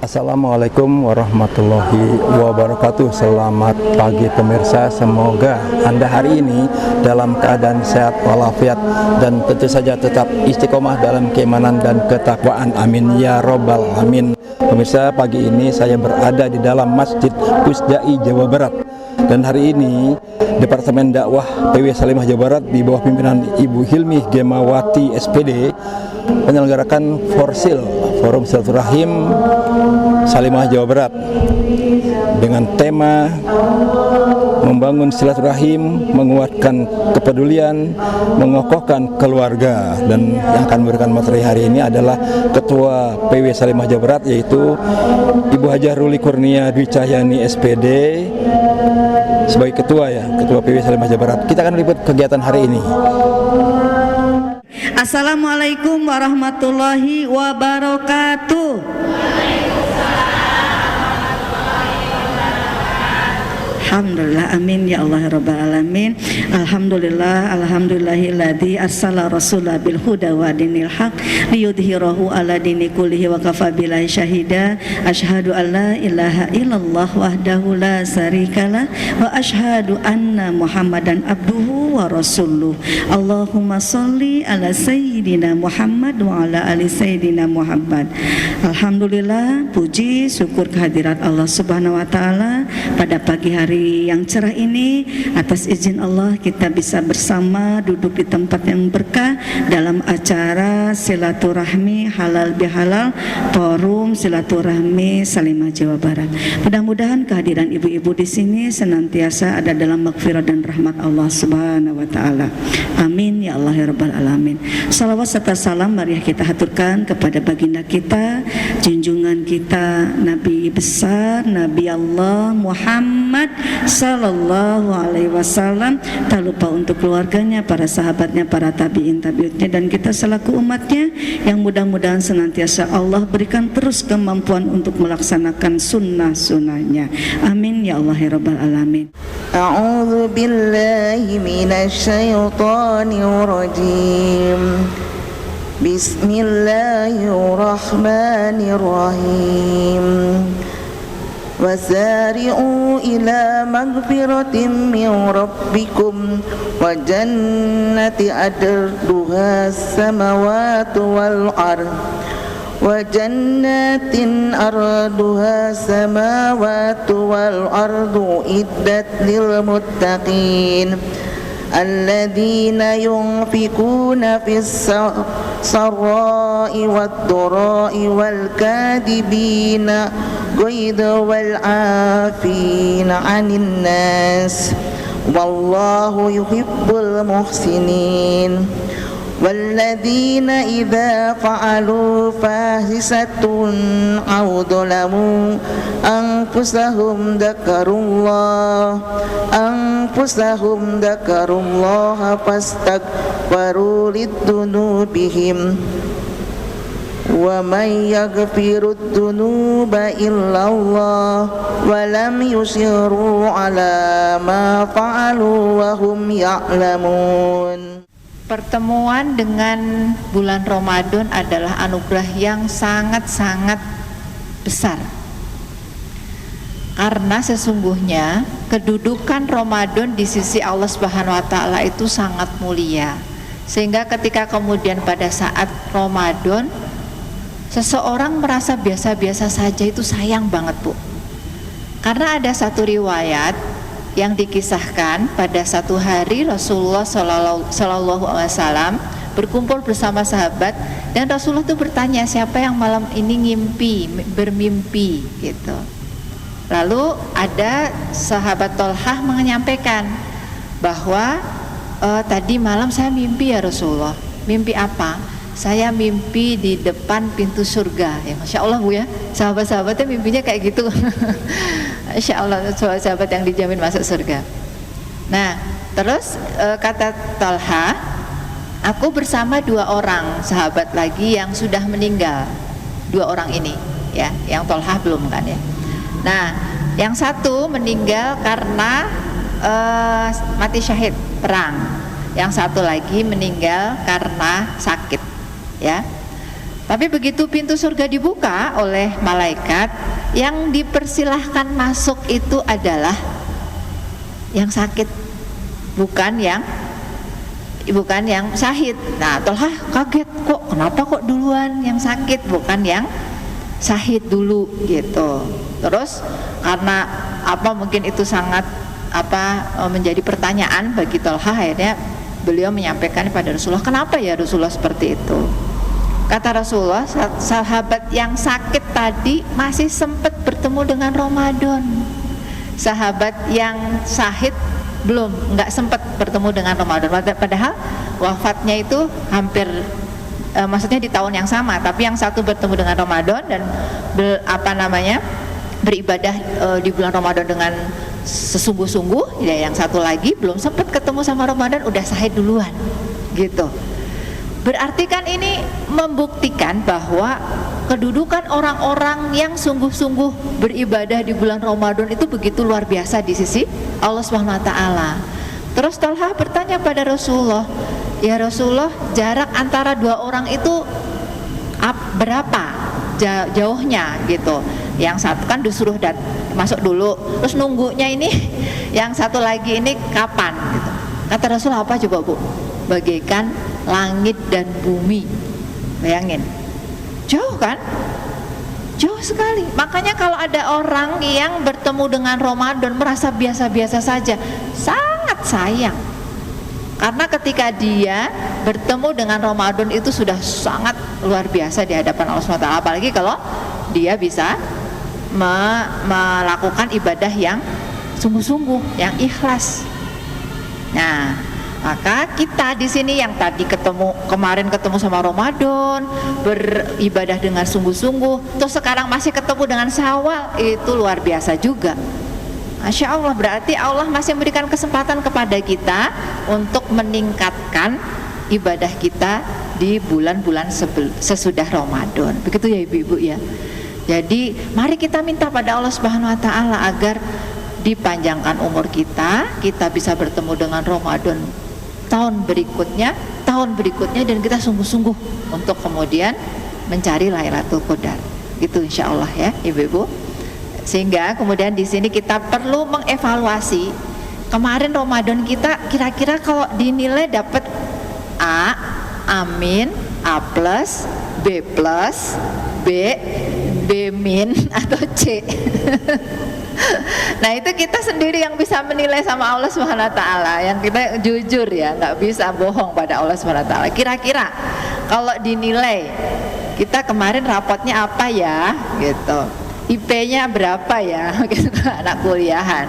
Assalamualaikum warahmatullahi wabarakatuh. Selamat pagi pemirsa. Semoga Anda hari ini dalam keadaan sehat walafiat dan tentu saja tetap istiqomah dalam keimanan dan ketakwaan. Amin ya robbal alamin. Pemirsa, pagi ini saya berada di dalam Masjid Pusdai Jawa Barat. Dan hari ini Departemen Dakwah PW Salimah Jawa Barat di bawah pimpinan Ibu Hilmi Gemawati SPD menyelenggarakan Forsil, Forum Silaturahim Salimah Jawa Barat, dengan tema membangun silaturahim, menguatkan kepedulian, mengokohkan keluarga. Dan yang akan memberikan materi hari ini adalah Ketua PW Salimah Jawa Barat, yaitu Ibu Hajah Ruli Kurnia Dwi Cahyani SPD sebagai Ketua PW Salimah Jawa Barat. Kita akan lihat kegiatan hari ini. Assalamualaikum warahmatullahi wabarakatuh. Alhamdulillah, amin ya Allah rabbal alamin. Alhamdulillah, alhamdulillahilladzi arsala rasulah bil huda wa dinil haq liyudhhirahu ala dini kullihi wa kafa billahi syahida. Asyhadu an la ilaha illallah wahdahu la syarikalah wa asyhadu anna Muhammadan abduhu wa rasuluh. Allahumma sholli ala sayyidina Muhammad wa ala ali sayyidina Muhammad. Alhamdulillah, puji syukur kehadirat Allah Subhanahu wa taala pada pagi hari yang cerah ini. Atas izin Allah kita bisa bersama duduk di tempat yang berkah dalam acara silaturahmi halal bihalal, Forum Silaturahmi Salimah Jawa Barat. Mudah-mudahan kehadiran ibu-ibu di sini senantiasa ada dalam maghfirah dan rahmat Allah Subhanahu wa taala. Amin ya Allah ya rabbal alamin. Salawat serta salam mariah kita haturkan kepada baginda kita, junjungan kita, Nabi besar, Nabi Allah Muhammad sallallahu alaihi wasallam. Tak lupa untuk keluarganya, para sahabatnya, para tabi'in tabi'utnya, dan kita selaku umatnya yang mudah-mudahan senantiasa Allah berikan terus kemampuan untuk melaksanakan sunnah-sunnahnya. Amin ya Allah ya rabbal alamin. A'udzu billahi minasy syaithanir rajim. Bismillahirrahmanirrahim. Wasari'u ila maghfiratin min rabbikum wa jannati arduha samawati wal ard wa jannatin arduha samawati wal ardu iddat lil muttaqin alladzina yunfikuna fis sarra'i wad dharra'i wal kadibina ghaidha wal 'afina 'anil nas wallahu yuhibbul muhsinin. والذين إذا فعلوا فاحشة أو ظلموا أنفسهم ذكروا الله فاستغفروا لذنوبهم ومن يغفر الذنوب إلا الله ولم يصروا على ما فعلوا وهم يعلمون. Pertemuan dengan bulan Ramadan adalah anugerah yang sangat-sangat besar, karena sesungguhnya kedudukan Ramadan di sisi Allah Subhanahu wa taala itu sangat mulia, sehingga ketika kemudian pada saat Ramadan seseorang merasa biasa-biasa saja itu sayang banget, Bu. Karena ada satu riwayat yang dikisahkan pada satu hari Rasulullah Sallallahu Alaihi Wasallam berkumpul bersama sahabat, dan Rasulullah itu bertanya, siapa yang malam ini bermimpi gitu. Lalu ada sahabat Tolhah menyampaikan bahwa tadi malam saya mimpi ya Rasulullah. Mimpi apa? Saya mimpi di depan pintu surga. Ya Masya Allah, Bu ya, sahabat-sahabatnya mimpinya kayak gitu. Masya Allah, sahabat yang dijamin masuk surga. Nah, terus kata Talha, aku bersama dua orang sahabat lagi yang sudah meninggal. Dua orang ini ya, yang Talha belum kan ya. Nah, yang satu meninggal karena mati syahid perang. Yang satu lagi meninggal karena sakit ya. Tapi begitu pintu surga dibuka oleh malaikat, yang dipersilahkan masuk itu adalah yang sakit, bukan yang syahid. Nah, Tolha kaget, kok kenapa kok duluan yang sakit, bukan yang syahid dulu gitu. Terus karena mungkin itu sangat menjadi pertanyaan bagi Tolha, akhirnya beliau menyampaikan kepada Rasulullah, kenapa ya Rasulullah seperti itu? Kata Rasulullah, sahabat yang sakit tadi masih sempat bertemu dengan Ramadan. Sahabat yang syahid nggak sempat bertemu dengan Ramadan. Padahal wafatnya itu hampir maksudnya di tahun yang sama, tapi yang satu bertemu dengan Ramadan dan beribadah di bulan Ramadan dengan sesungguh-sungguh, ya yang satu lagi belum sempat ketemu sama Ramadan udah syahid duluan gitu. Berarti kan ini membuktikan bahwa kedudukan orang-orang yang sungguh-sungguh beribadah di bulan Ramadan itu begitu luar biasa di sisi Allah Subhanahu wa taala. Terus Talha bertanya pada Rasulullah, "Ya Rasulullah, jarak antara dua orang itu berapa jauhnya gitu?" Yang satu kan disuruh masuk dulu, terus nunggunya ini yang satu lagi ini kapan gitu. Kata Rasulullah apa coba Bu? Bagaikan langit dan bumi. Bayangin, jauh kan? Jauh sekali. Makanya kalau ada orang yang bertemu dengan Ramadan merasa biasa-biasa saja, sangat sayang. Karena ketika dia bertemu dengan Ramadan itu sudah sangat luar biasa di hadapan Allah SWT. Apalagi kalau dia bisa melakukan ibadah yang sungguh-sungguh, yang ikhlas. Nah, maka kita di sini yang tadi kemarin ketemu sama Ramadan, beribadah dengan sungguh-sungguh, terus sekarang masih ketemu dengan Syawal, itu luar biasa juga. Masya Allah, berarti Allah masih memberikan kesempatan kepada kita untuk meningkatkan ibadah kita di bulan-bulan sesudah Ramadan. Begitu ya ibu-ibu ya. Jadi mari kita minta pada Allah Subhanahu wa taala agar dipanjangkan umur kita bisa bertemu dengan Ramadan tahun berikutnya dan kita sungguh-sungguh untuk kemudian mencari Lailatul Qadar. Gitu insyaallah ya ibu-ibu. Sehingga kemudian di sini kita perlu mengevaluasi kemarin Ramadan kita kira-kira kalau dinilai dapat A, amin, A+, B+, B min atau C. Nah itu kita sendiri yang bisa menilai sama Allah Subhanahu wa taala, yang kita jujur ya, nggak bisa bohong pada Allah Subhanahu wa taala. Kira-kira kalau dinilai kita kemarin rapotnya apa ya gitu, IP-nya berapa ya gitu, anak kuliahan.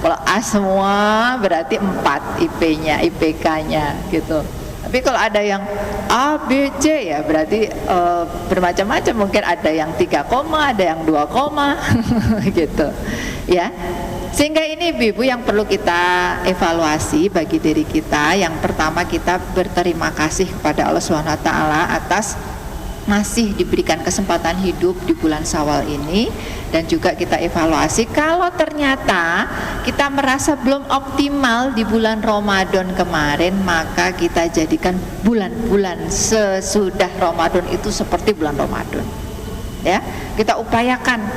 Kalau A semua berarti 4 IP-nya, IPK-nya gitu. Tapi kalau ada yang A, B, C ya berarti bermacam-macam, mungkin ada yang 3, ada yang 2, gitu ya. Sehingga ini ibu-ibu yang perlu kita evaluasi bagi diri kita. Yang pertama, kita berterima kasih kepada Allah SWT atas masih diberikan kesempatan hidup di bulan Syawal ini, dan juga kita evaluasi kalau ternyata kita merasa belum optimal di bulan Ramadan kemarin, maka kita jadikan bulan-bulan sesudah Ramadan itu seperti bulan Ramadan ya. Kita upayakan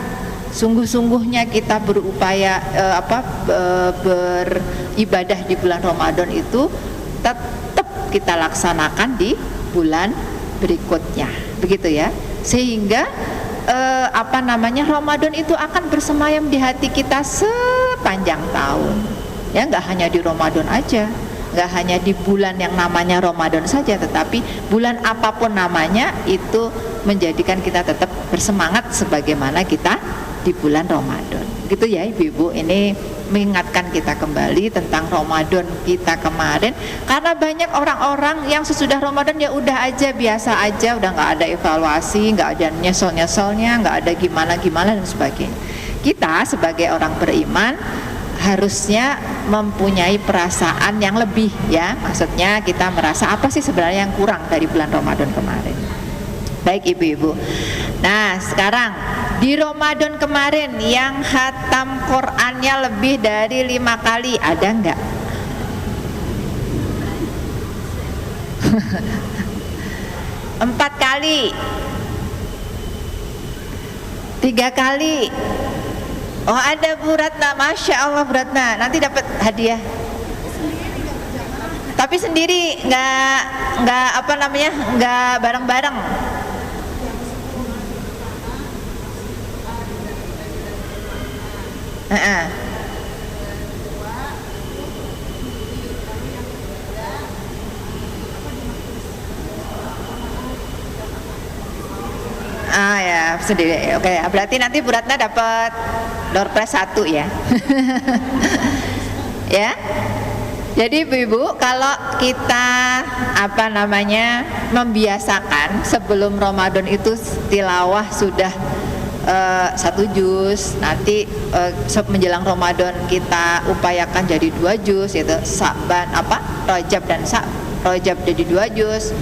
sungguh-sungguhnya kita berupaya beribadah di bulan Ramadan itu tetap kita laksanakan di bulan berikutnya, begitu ya. Sehingga Ramadan itu akan bersemayam di hati kita sepanjang tahun. Ya, nggak hanya di Ramadan aja, nggak hanya di bulan yang namanya Ramadan saja, tetapi bulan apapun namanya itu menjadikan kita tetap bersemangat sebagaimana kita di bulan Ramadan. Gitu ya ibu-ibu, ini mengingatkan kita kembali tentang Ramadan kita kemarin, karena banyak orang-orang yang sesudah Ramadan ya udah aja biasa aja, udah nggak ada evaluasi, nggak ada nyesel-nyeselnya, nggak ada gimana-gimana dan sebagainya. Kita sebagai orang beriman harusnya mempunyai perasaan yang lebih ya, maksudnya kita merasa apa sih sebenarnya yang kurang dari bulan Ramadan kemarin. Baik ibu-ibu. Nah sekarang di Ramadan kemarin yang khatam Qur'annya lebih dari 5 kali ada enggak? 4 kali, 3 kali. Oh ada Bu Ratna, Masya Allah Bu Ratna, nanti dapat hadiah. Tapi sendiri, nggak apa namanya, nggak bareng-bareng. Ah ya sendiri. Oke, berarti nanti Bu Ratna dapat door prize 1 ya. Ya. Jadi ibu-ibu, kalau kita apa namanya membiasakan sebelum Ramadan itu tilawah sudah 1 juz, nanti menjelang Ramadan kita upayakan jadi 2 juz, yaitu Sa'ban Rajab dan Rajab jadi 2 juz,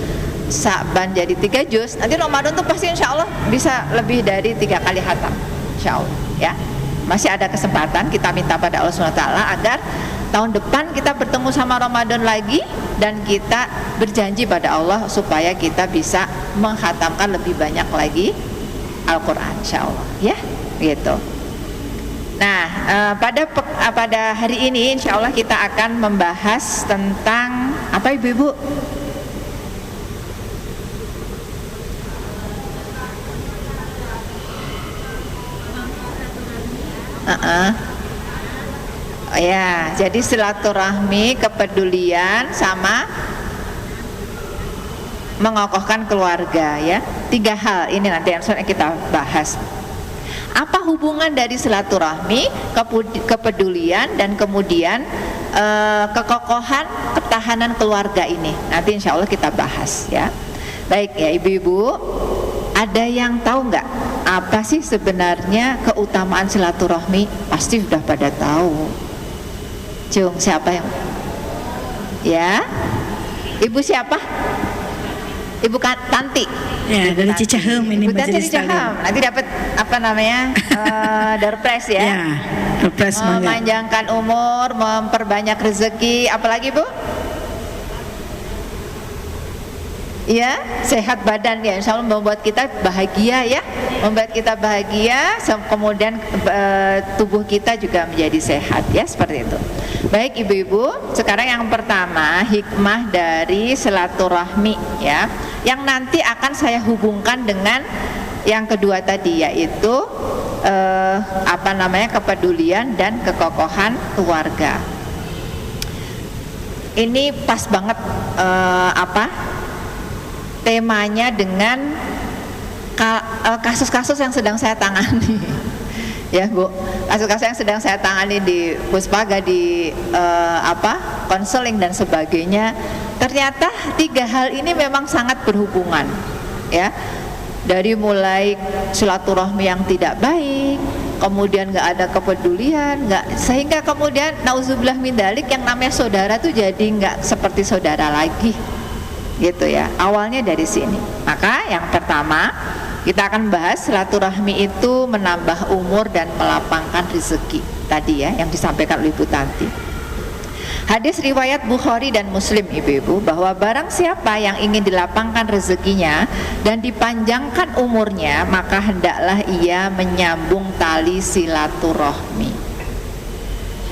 Sa'ban jadi 3 juz. Nanti Ramadan tuh pasti insya Allah bisa lebih dari 3 kali khatam, insya Allah ya. Masih ada kesempatan, kita minta pada Allah SWT agar tahun depan kita bertemu sama Ramadan lagi, dan kita berjanji pada Allah supaya kita bisa menghatamkan lebih banyak lagi Al-Quran, insya Allah ya, gitu. Nah pada hari ini insya Allah kita akan membahas tentang apa ibu-ibu? Oh ya, jadi silaturahmi, kepedulian, sama mengokohkan keluarga ya. 3 hal ini nanti yang kita bahas. Apa hubungan dari silaturahmi, kepedulian, dan kemudian kekokohan, ketahanan keluarga ini? Nanti insya Allah kita bahas ya. Baik ya ibu-ibu, ada yang tahu nggak apa sih sebenarnya keutamaan silaturahmi? Pasti sudah pada tahu. Cung, siapa yang? Ya, ibu siapa? Ibu Tanti. Ya, dari Cicahem ini Ibu Tanti Cicahem. Nanti dapat apa namanya? Door prize ya. Ya, door prize memanjangkan umur, memperbanyak rezeki, apalagi Bu? Ya, sehat badan ya, insya Allah membuat kita bahagia ya, membuat kita bahagia, kemudian tubuh kita juga menjadi sehat ya, seperti itu. Baik ibu-ibu, sekarang yang pertama hikmah dari silaturahmi ya, yang nanti akan saya hubungkan dengan yang kedua tadi, yaitu apa namanya, kepedulian dan kekokohan keluarga. Ini pas banget temanya dengan kasus-kasus yang sedang saya tangani ya Bu, kasus-kasus yang sedang saya tangani di Puspaga, di konseling dan sebagainya. Ternyata 3 hal ini memang sangat berhubungan ya, dari mulai silaturahmi yang tidak baik, kemudian nggak ada kepedulian, sehingga kemudian nauzubillah min dzalik, yang namanya saudara tuh jadi nggak seperti saudara lagi gitu ya. Awalnya dari sini. Maka yang pertama kita akan bahas silaturahmi itu menambah umur dan melapangkan rezeki tadi ya, yang disampaikan oleh Ibu Tanti. Hadis riwayat Bukhari dan Muslim ibu-ibu, bahwa barang siapa yang ingin dilapangkan rezekinya dan dipanjangkan umurnya, maka hendaklah ia menyambung tali silaturahmi.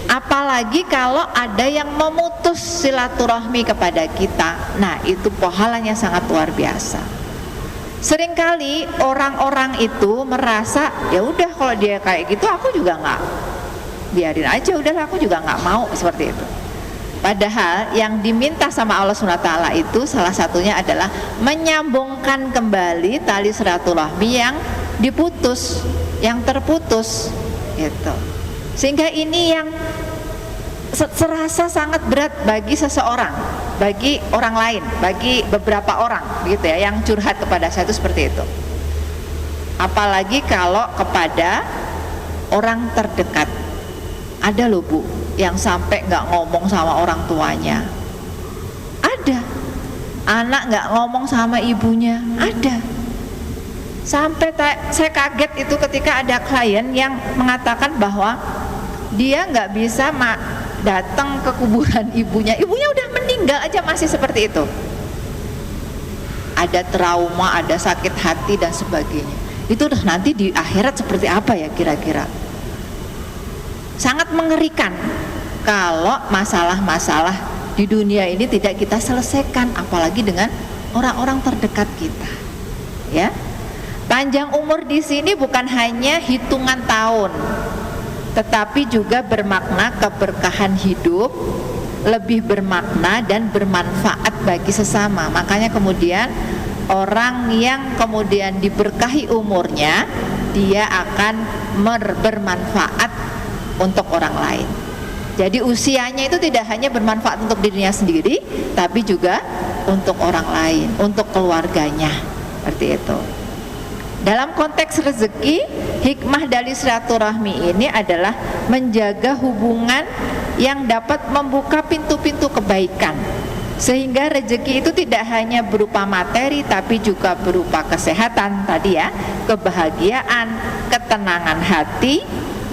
Apalagi kalau ada yang memutus silaturahmi kepada kita, nah itu pahalanya sangat luar biasa. Seringkali orang-orang itu merasa ya udah kalau dia kayak gitu aku juga nggak, biarin aja, udahlah aku juga nggak mau, seperti itu. Padahal yang diminta sama Allah SWT itu salah satunya adalah menyambungkan kembali tali silaturahmi yang diputus, yang terputus gitu. Sehingga ini yang serasa sangat berat bagi seseorang, bagi orang lain, bagi beberapa orang gitu ya, yang curhat kepada saya itu seperti itu. Apalagi kalau kepada orang terdekat. Ada loh Bu, yang sampai nggak ngomong sama orang tuanya. Ada. Anak nggak ngomong sama ibunya. Ada. Sampai saya kaget itu ketika ada klien yang mengatakan bahwa dia nggak bisa datang ke kuburan ibunya. Ibunya udah meninggal aja masih seperti itu. ada trauma, ada sakit hati dan sebagainya. Itu nanti di akhirat seperti apa ya kira-kira? Sangat mengerikan kalau masalah-masalah di dunia ini tidak kita selesaikan, apalagi dengan orang-orang terdekat kita. Ya. Panjang umur di sini bukan hanya hitungan tahun, tetapi juga bermakna keberkahan hidup, lebih bermakna dan bermanfaat bagi sesama. Makanya kemudian orang yang kemudian diberkahi umurnya, dia akan bermanfaat untuk orang lain. Jadi usianya itu tidak hanya bermanfaat untuk dirinya sendiri, tapi juga untuk orang lain, untuk keluarganya. Seperti itu. Dalam konteks rezeki, hikmah dari silaturahmi ini adalah menjaga hubungan yang dapat membuka pintu-pintu kebaikan, sehingga rezeki itu tidak hanya berupa materi tapi juga berupa kesehatan tadi ya, kebahagiaan, ketenangan hati.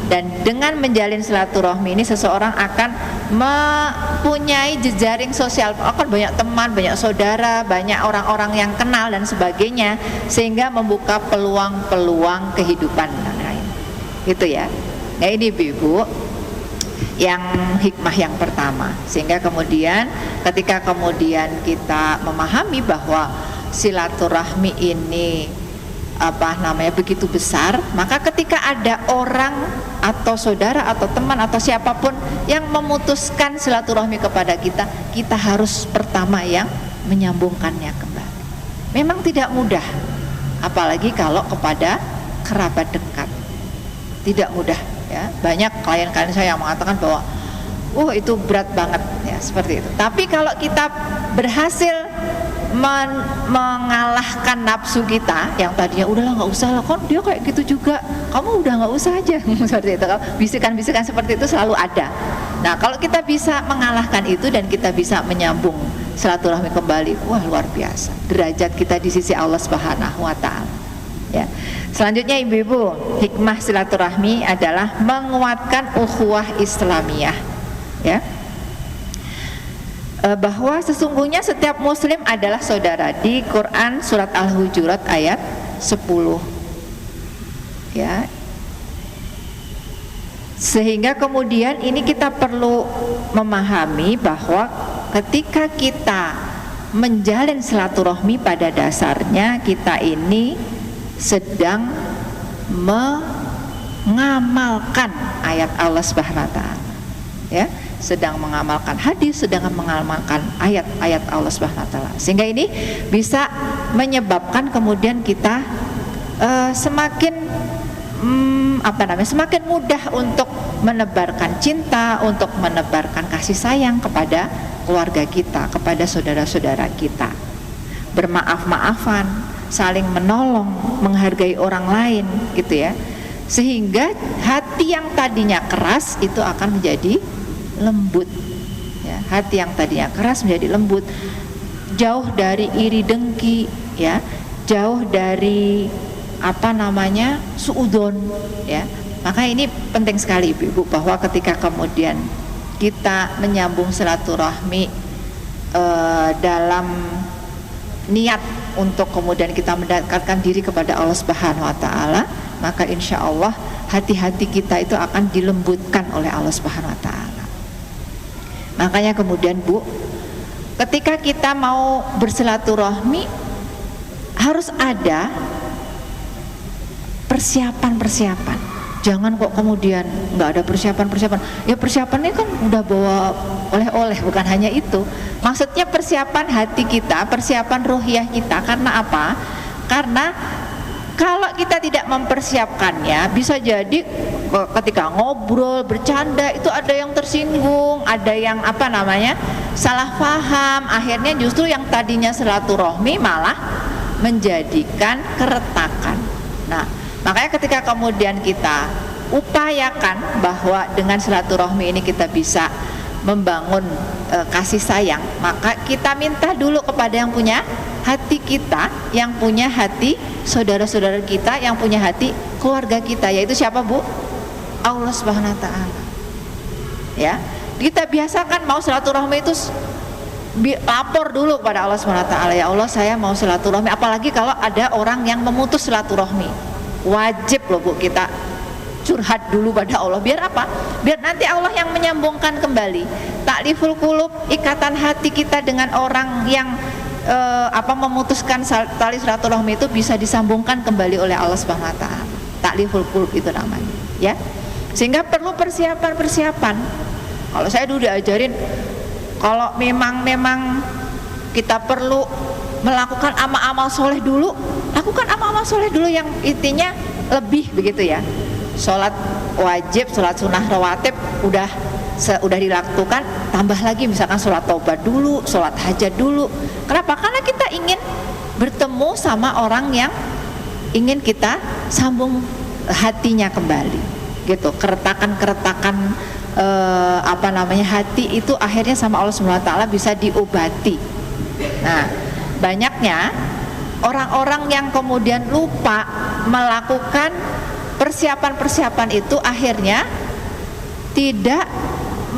Dan dengan menjalin silaturahmi ini seseorang akan mempunyai jejaring sosial, akan banyak teman, banyak saudara, banyak orang-orang yang kenal dan sebagainya, sehingga membuka peluang-peluang kehidupan yang lain. Gitu ya. Nah ini Ibu yang hikmah yang pertama. Sehingga kemudian ketika kemudian kita memahami bahwa silaturahmi ini begitu besar, maka ketika ada orang atau saudara atau teman atau siapapun yang memutuskan silaturahmi kepada kita, kita harus pertama yang menyambungkannya kembali. Memang tidak mudah, apalagi kalau kepada kerabat dekat, tidak mudah ya. Banyak klien-klien saya yang mengatakan bahwa itu berat banget ya, seperti itu. Tapi kalau kita berhasil mengalahkan nafsu kita yang tadinya udahlah nggak usah lah, kan dia kayak gitu juga, kamu udah nggak usah aja seperti itu. Bisikan-bisikan seperti itu selalu ada. Nah kalau kita bisa mengalahkan itu dan kita bisa menyambung silaturahmi kembali, wah luar biasa derajat kita di sisi Allah Subhanahu wa Ta'ala ya. Selanjutnya ibu-ibu, hikmah silaturahmi adalah menguatkan ukhuwah Islamiyah ya, bahwa sesungguhnya setiap muslim adalah saudara. Di Quran surat Al-Hujurat ayat 10 ya. Sehingga kemudian ini kita perlu memahami bahwa ketika kita menjalin silaturahmi, pada dasarnya kita ini sedang mengamalkan ayat Allah Subhanahu wa Ta'ala ya, sedang mengamalkan hadis, sedang mengamalkan ayat-ayat Allah Subhanahu wa Ta'ala, sehingga ini bisa menyebabkan kemudian kita semakin semakin mudah untuk menebarkan cinta, untuk menebarkan kasih sayang kepada keluarga kita, kepada saudara-saudara kita, bermaaf-maafan, saling menolong, menghargai orang lain gitu ya, sehingga hati yang tadinya keras itu akan menjadi lembut ya. Hati yang tadinya keras menjadi lembut, jauh dari iri dengki ya, jauh dari suudon ya. Maka ini penting sekali Ibu bahwa ketika kemudian kita menyambung silaturahmi dalam niat untuk kemudian kita mendekatkan diri kepada Allah Subhanahu wa Ta'ala, maka insya Allah hati-hati kita itu akan dilembutkan oleh Allah Subhanahu wa Ta'ala. Makanya kemudian Bu, ketika kita mau bersilaturahmi harus ada persiapan-persiapan. Jangan kok kemudian nggak ada persiapan-persiapan. Ya persiapannya kan udah bawa oleh-oleh, bukan hanya itu. Maksudnya persiapan hati kita, persiapan ruhiyah kita. Karena apa? Karena kalau kita tidak mempersiapkannya, bisa jadi ketika ngobrol, bercanda itu ada yang tersinggung, ada yang salah paham. Akhirnya justru yang tadinya silaturahmi malah menjadikan keretakan. Nah, makanya ketika kemudian kita upayakan bahwa dengan silaturahmi ini kita bisa membangun kasih sayang, maka kita minta dulu kepada yang punya hati kita, yang punya hati saudara-saudara kita, yang punya hati keluarga kita, yaitu siapa Bu? Allah Subhanahu wa Ta'ala ya. Kita biasakan mau silaturahmi itu lapor dulu kepada Allah SWT, ya Allah saya mau silaturahmi. Apalagi kalau ada orang yang memutus silaturahmi, wajib loh Bu kita curhat dulu pada Allah. Biar apa? Biar nanti Allah yang menyambungkan kembali. Ta'liful qulub, ikatan hati kita dengan orang yang memutuskan tali silaturahmi itu bisa disambungkan kembali oleh Allah Subhanahu wa taala. Ta'liful qulub itu namanya, ya. Sehingga perlu persiapan. Kalau saya dulu diajarin kalau memang kita perlu melakukan amal-amal soleh dulu, lakukan amal-amal soleh dulu yang intinya lebih begitu ya. Sholat wajib, sholat sunnah rawatib udah dilakukan, tambah lagi misalkan sholat taubat dulu, sholat hajat dulu. Kenapa? Karena kita ingin bertemu sama orang yang ingin kita sambung hatinya kembali, gitu. Keretakan hati itu akhirnya sama Allah Subhanahu wa taala bisa diobati. Nah, banyaknya orang-orang yang kemudian lupa melakukan persiapan-persiapan itu akhirnya tidak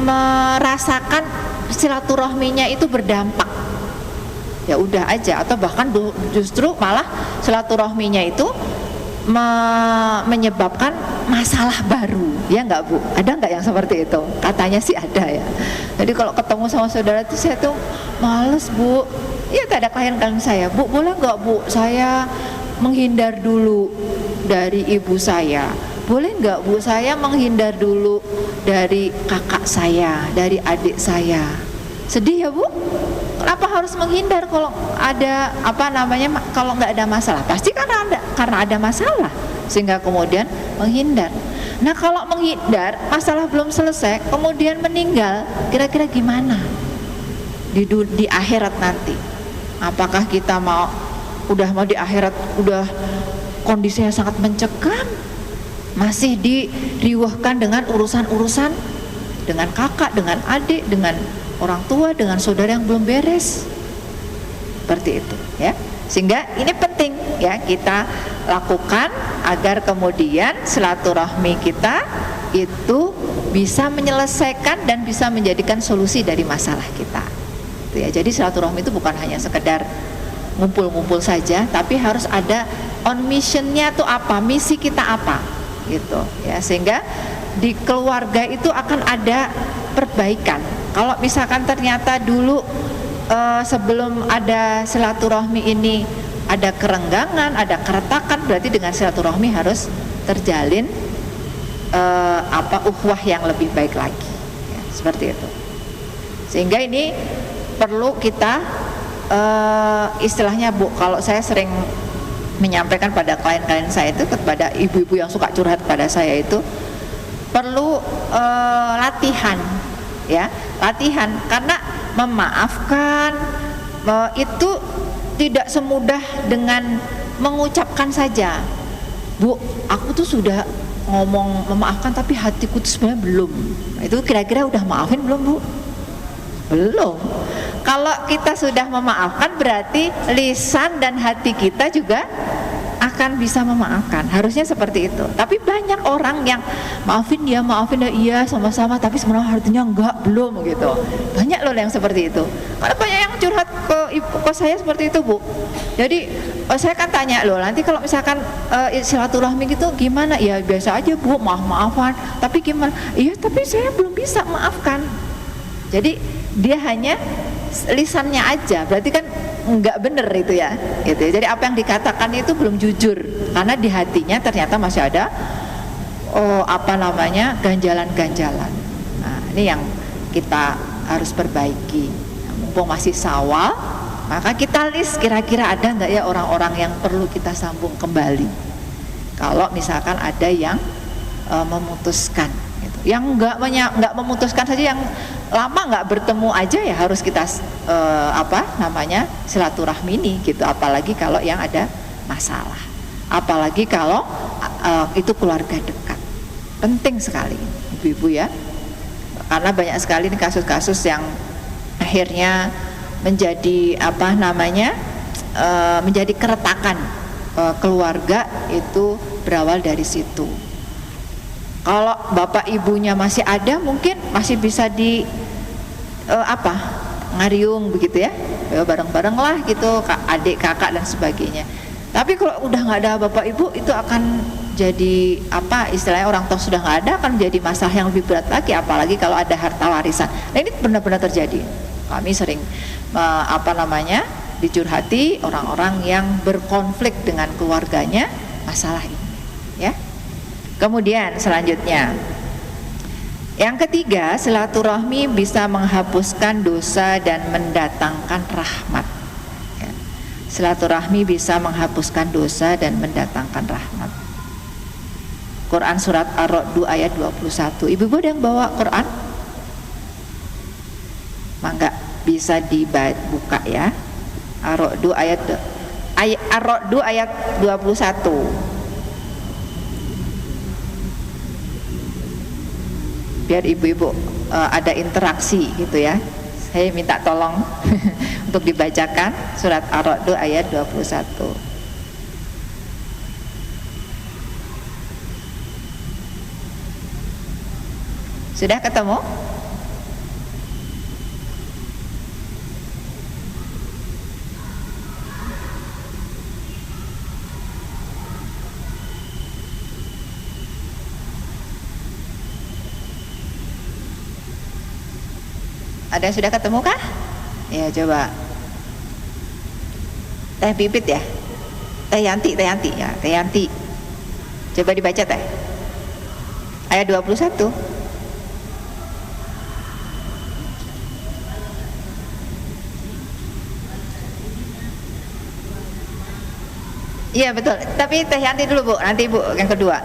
merasakan silaturahminya itu berdampak. Ya udah aja, atau bahkan justru malah silaturahminya itu menyebabkan masalah baru, ya enggak Bu? Ada enggak yang seperti itu? Katanya sih ada ya. Jadi kalau ketemu sama saudara itu saya tuh males Bu. Iya, ada klien saya, Bu boleh enggak Bu saya menghindar dulu dari ibu saya? Boleh enggak Bu saya menghindar dulu dari kakak saya, dari adik saya? Sedih ya Bu? Kenapa harus menghindar kalau ada kalau nggak ada masalah? Pasti karena ada masalah sehingga kemudian menghindar. Nah, kalau menghindar masalah belum selesai kemudian meninggal, kira-kira gimana di akhirat nanti? Apakah kita udah mau di akhirat udah kondisinya sangat mencekam, masih diriwahkan dengan urusan-urusan dengan kakak, dengan adik, dengan orang tua, dengan saudara yang belum beres, seperti itu ya. Sehingga ini penting ya kita lakukan agar kemudian silaturahmi kita itu bisa menyelesaikan dan bisa menjadikan solusi dari masalah kita itu ya. Jadi silaturahmi itu bukan hanya sekedar ngumpul-ngumpul saja, tapi harus ada on mission-nya tuh apa, misi kita apa gitu ya, sehingga di keluarga itu akan ada perbaikan. Kalau misalkan ternyata dulu sebelum ada silaturahmi ini ada kerenggangan, ada keretakan, berarti dengan silaturahmi harus terjalin ukhuwah yang lebih baik lagi ya, seperti itu. Sehingga ini perlu kita istilahnya Bu, kalau saya sering menyampaikan pada klien-klien saya itu, kepada ibu-ibu yang suka curhat pada saya itu, perlu latihan ya, latihan, karena memaafkan itu tidak semudah dengan mengucapkan saja. Bu, aku tuh sudah ngomong memaafkan tapi hatiku tuh sebenarnya belum. Itu kira-kira udah maafin belum Bu? Belum. Kalau kita sudah memaafkan berarti lisan dan hati kita juga akan bisa memaafkan. Harusnya seperti itu. Tapi banyak orang yang maafin ya iya sama-sama, tapi sebenarnya hatinya enggak, belum gitu. Banyak loh yang seperti itu. Karena banyak yang curhat ke saya seperti itu Bu. Jadi saya kan tanya loh, nanti kalau misalkan silaturahmi gitu gimana? Ya biasa aja Bu, maaf-maafan. Tapi gimana? Iya tapi saya belum bisa maafkan. Jadi dia hanya lisannya aja, berarti kan enggak bener itu ya, gitu. Jadi apa yang dikatakan itu belum jujur, karena di hatinya ternyata masih ada ganjalan-ganjalan. Nah, ini yang kita harus perbaiki. Nah, mumpung masih Syawal, maka kita list kira-kira ada enggak ya orang-orang yang perlu kita sambung kembali. Kalau misalkan ada yang memutuskan, gitu. Yang enggak memutuskan saja, yang lama nggak bertemu aja ya harus kita silaturahmi ini gitu. Apalagi kalau yang ada masalah, apalagi kalau itu keluarga dekat. Penting sekali ibu-ibu ya, karena banyak sekali nih kasus-kasus yang akhirnya menjadi menjadi keretakan keluarga, itu berawal dari situ. Kalau bapak ibunya masih ada, mungkin masih bisa ngariung begitu ya, bareng-bareng lah gitu, adik kakak dan sebagainya. Tapi kalau udah nggak ada bapak ibu, itu akan jadi apa istilahnya, orang tua sudah nggak ada, akan jadi masalah yang lebih berat lagi, apalagi kalau ada harta warisan. Nah ini benar-benar terjadi. Kami sering dicurhati orang-orang yang berkonflik dengan keluarganya masalah ini ya. Kemudian selanjutnya, yang ketiga, silaturahmi bisa menghapuskan dosa dan mendatangkan rahmat ya. Silaturahmi bisa menghapuskan dosa dan mendatangkan rahmat. Quran surat Ar-Ra'd ayat 21. Ibu-ibu ada yang bawa Quran? Mangga bisa dibuka ya. Ar-Ra'd ayat 21. Biar ibu-ibu ada interaksi gitu ya. Saya minta tolong untuk dibacakan surat Ar-Ra'd ayat 21. Sudah ketemu? Ada yang sudah ketemu kah? Ya coba. Teh Pipit ya? Teh Yanti ya, Teh Yanti. Coba dibaca Teh. Ayat 21. Iya betul, tapi Teh Yanti dulu Bu, nanti Bu yang kedua.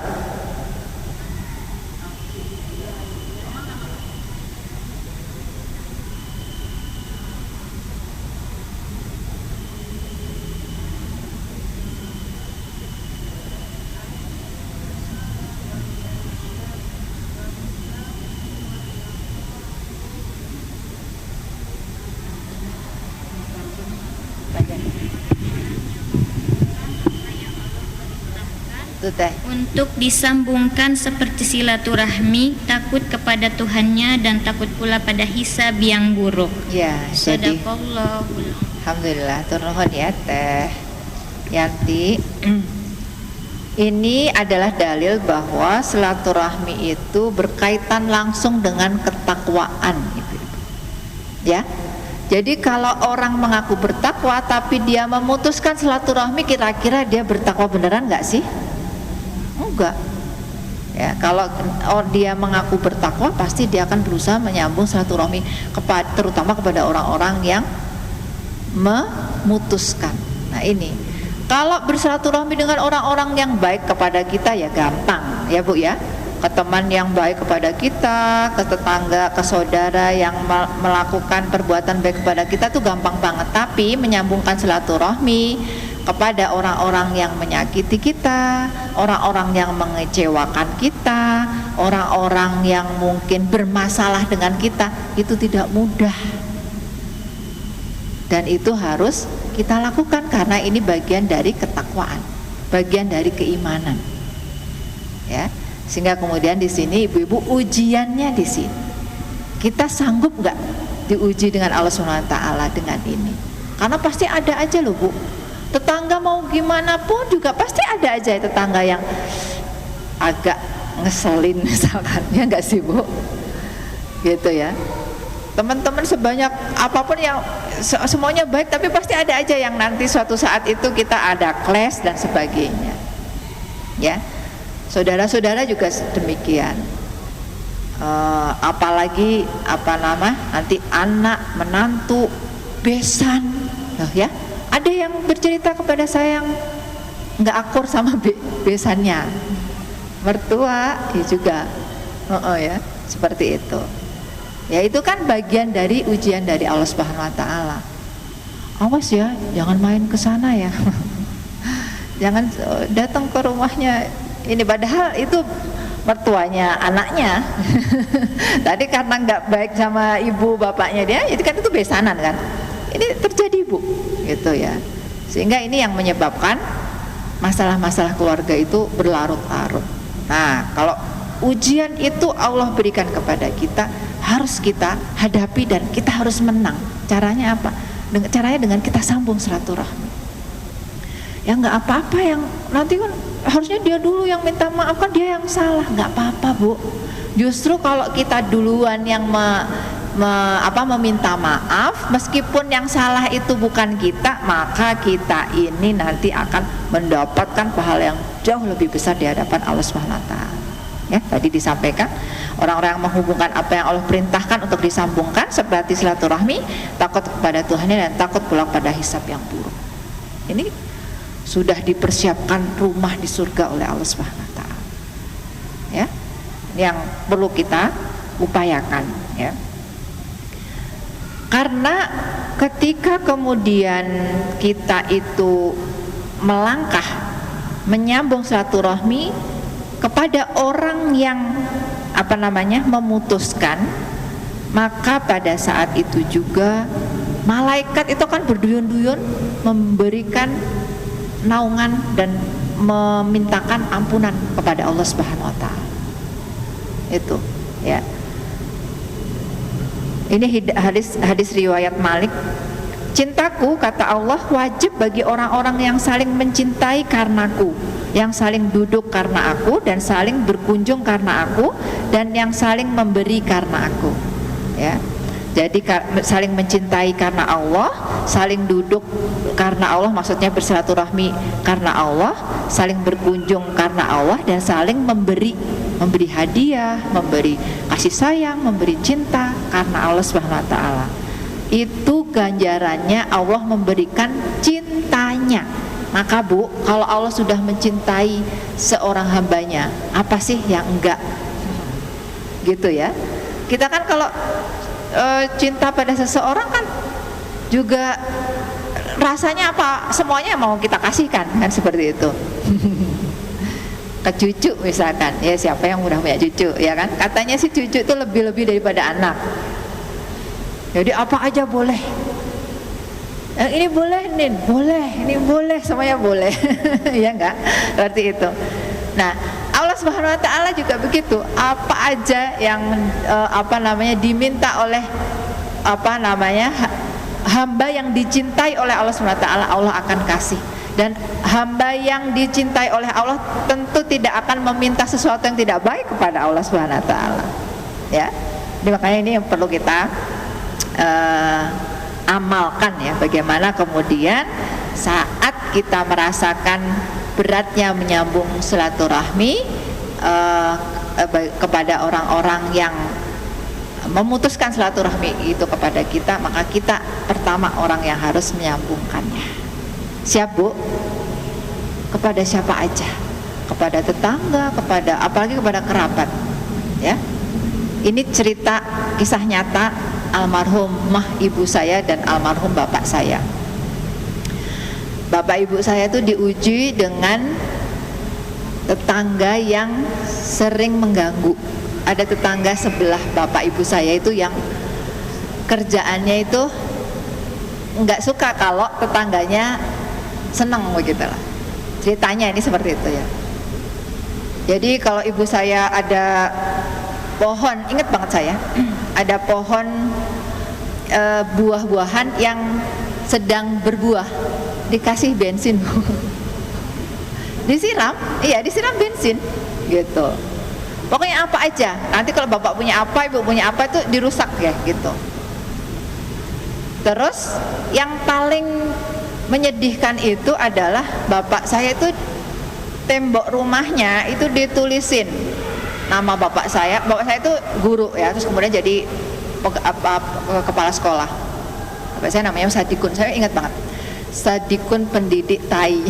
Untuk disambungkan seperti silaturahmi, takut kepada Tuhannya dan takut pula pada hisab yang buruk. Ya, jadi Sadaqallahul. Alhamdulillah, turun ya Teh Yanti. Ini adalah dalil bahwa silaturahmi itu berkaitan langsung dengan ketakwaan, ya. Jadi kalau orang mengaku bertakwa tapi dia memutuskan silaturahmi, kira-kira dia bertakwa beneran nggak sih? Enggak ya. Kalau dia mengaku bertakwa, pasti dia akan berusaha menyambung silaturahmi terutama kepada orang-orang yang memutuskan. Nah ini, kalau bersilaturahmi dengan orang-orang yang baik kepada kita ya gampang ya Bu ya. Ke teman yang baik kepada kita, ke tetangga, ke saudara yang melakukan perbuatan baik kepada kita tuh gampang banget. Tapi menyambungkan silaturahmi kepada orang-orang yang menyakiti kita, orang-orang yang mengecewakan kita, orang-orang yang mungkin bermasalah dengan kita, itu tidak mudah. Dan itu harus kita lakukan karena ini bagian dari ketakwaan, bagian dari keimanan. Ya, sehingga kemudian di sini ibu-ibu ujiannya di sini. Kita sanggup nggak diuji dengan Allah Subhanahu wa taala dengan ini? Karena pasti ada aja loh Bu. Tetangga mau gimana pun juga pasti ada aja tetangga yang agak ngeselin misalkan, ya nggak sih Bu? Gitu ya. Teman-teman sebanyak apapun yang semuanya baik, tapi pasti ada aja yang nanti suatu saat itu kita ada clash dan sebagainya. Ya, saudara-saudara juga demikian. Apalagi nanti anak menantu besan, loh ya. Ada yang bercerita kepada saya yang nggak akur sama besannya, mertua ya juga, ya seperti itu. Ya itu kan bagian dari ujian dari Allah Subhanahu Wa Taala. Awas ya, jangan main ke sana ya, jangan datang ke rumahnya. Ini padahal itu mertuanya anaknya. Tadi karena nggak baik sama ibu bapaknya dia, itu kan itu besanan kan. Ini terjadi Bu, gitu ya. Sehingga ini yang menyebabkan masalah-masalah keluarga itu berlarut-larut. Nah, kalau ujian itu Allah berikan kepada kita, harus kita hadapi dan kita harus menang. Caranya apa? Caranya dengan kita sambung silaturahmi. Ya nggak apa-apa yang nanti kan harusnya dia dulu yang minta maaf, kan dia yang salah. Nggak apa-apa, Bu. Justru kalau kita duluan yang meminta maaf, meskipun yang salah itu bukan kita, maka kita ini nanti akan mendapatkan pahala yang jauh lebih besar di hadapan Allah Subhanahu wa taala. Ya, tadi disampaikan orang-orang yang menghubungkan apa yang Allah perintahkan untuk disambungkan seperti silaturahmi, takut kepada Tuhannya dan takut pula pada hisab yang buruk. Ini sudah dipersiapkan rumah di surga oleh Allah Subhanahu wa taala. Ya. Yang perlu kita upayakan, ya. Karena ketika kemudian kita itu melangkah menyambung silaturahmi kepada orang yang memutuskan, maka pada saat itu juga malaikat itu kan berduyun-duyun memberikan naungan dan memintakan ampunan kepada Allah Subhanahu wa taala. Itu, ya. Ini hadis riwayat Malik. Cintaku, kata Allah, wajib bagi orang-orang yang saling mencintai karenaku, yang saling duduk karena aku, dan saling berkunjung karena aku, dan yang saling memberi karena aku. Ya. Jadi saling mencintai karena Allah, saling duduk karena Allah, maksudnya bersilaturahmi karena Allah, saling berkunjung karena Allah, dan saling memberi hadiah, memberi kasih sayang, memberi cinta karena Allah Subhanahu wa taala. Itu ganjarannya Allah memberikan cintanya. Maka Bu, kalau Allah sudah mencintai seorang hambanya, apa sih yang enggak? Gitu ya. Kita kan kalau cinta pada seseorang kan juga rasanya apa, semuanya mau kita kasihkan, kan seperti itu. Ke cucu misalkan, ya siapa yang udah punya cucu, ya kan, katanya si cucu itu lebih daripada anak. Jadi apa aja boleh, ini boleh, nih boleh, ini boleh, semuanya boleh. Ya enggak, berarti itu. Nah, Allah Subhanahu wa taala juga begitu. Apa aja yang diminta oleh hamba yang dicintai oleh Allah Subhanahu wa taala, Allah akan kasih. Dan hamba yang dicintai oleh Allah tentu tidak akan meminta sesuatu yang tidak baik kepada Allah Subhanahu wa taala. Ya. Jadi makanya ini yang perlu kita amalkan, ya. Bagaimana kemudian saat kita merasakan beratnya menyambung silaturahmi kepada orang-orang yang memutuskan silaturahmi itu kepada kita, maka kita pertama orang yang harus menyambungkannya. Siap Bu? Kepada siapa aja? Kepada tetangga, apalagi kepada kerabat, ya. Ini cerita kisah nyata almarhumah ibu saya dan almarhum bapak saya. Bapak ibu saya itu diuji dengan tetangga yang sering mengganggu. Ada tetangga sebelah bapak ibu saya itu yang kerjaannya itu nggak suka kalau tetangganya seneng begitu lah. Ceritanya ini seperti itu, ya. Jadi kalau ibu saya ada pohon, ingat banget saya, ada pohon buah-buahan yang sedang berbuah, dikasih bensin. Disiram bensin gitu. Pokoknya apa aja, nanti kalau bapak punya apa, ibu punya apa itu dirusak, ya gitu. Terus yang paling menyedihkan itu adalah bapak saya itu tembok rumahnya itu ditulisin nama bapak saya itu guru, ya, terus kemudian jadi kepala sekolah. Bapak saya namanya Sadikun, saya ingat banget, Sadikun pendidik tai.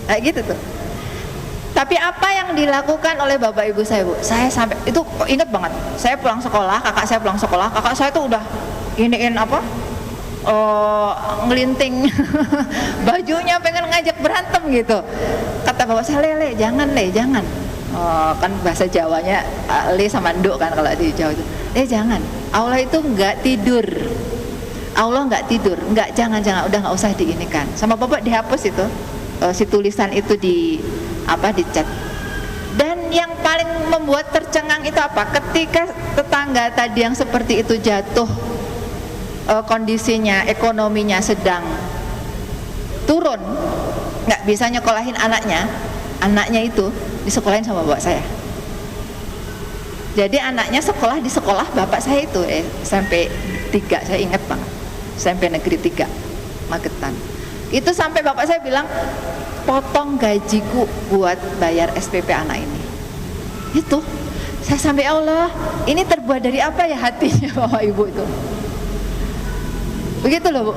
Kayak gitu tuh. Tapi apa yang dilakukan oleh bapak ibu saya, Bu? Saya sampai itu ingat banget. Saya pulang sekolah, kakak saya pulang sekolah, kakak saya tuh udah ngelinting bajunya, pengen ngajak berantem gitu. Kata bapak saya, Le, jangan. Kan bahasa Jawanya Le sama Nduk kan kalau di Jawa itu. Jangan. Allah itu nggak tidur. Jangan, udah nggak usah diinikan. Sama bapak dihapus itu si tulisan itu di cat. Dan yang paling membuat tercengang itu apa? Ketika tetangga tadi yang seperti itu jatuh, kondisinya, ekonominya sedang turun, nggak bisa nyekolahin anaknya itu disekolahin sama bapak saya. Jadi anaknya sekolah di sekolah bapak saya itu SMP 3, saya ingat banget, SMP Negeri 3 Magetan. Itu sampai bapak saya bilang, potong gajiku buat bayar SPP anak ini. Itu saya sampai, Allah, ini terbuat dari apa ya hatinya bapak ibu itu. Begitu loh Bu.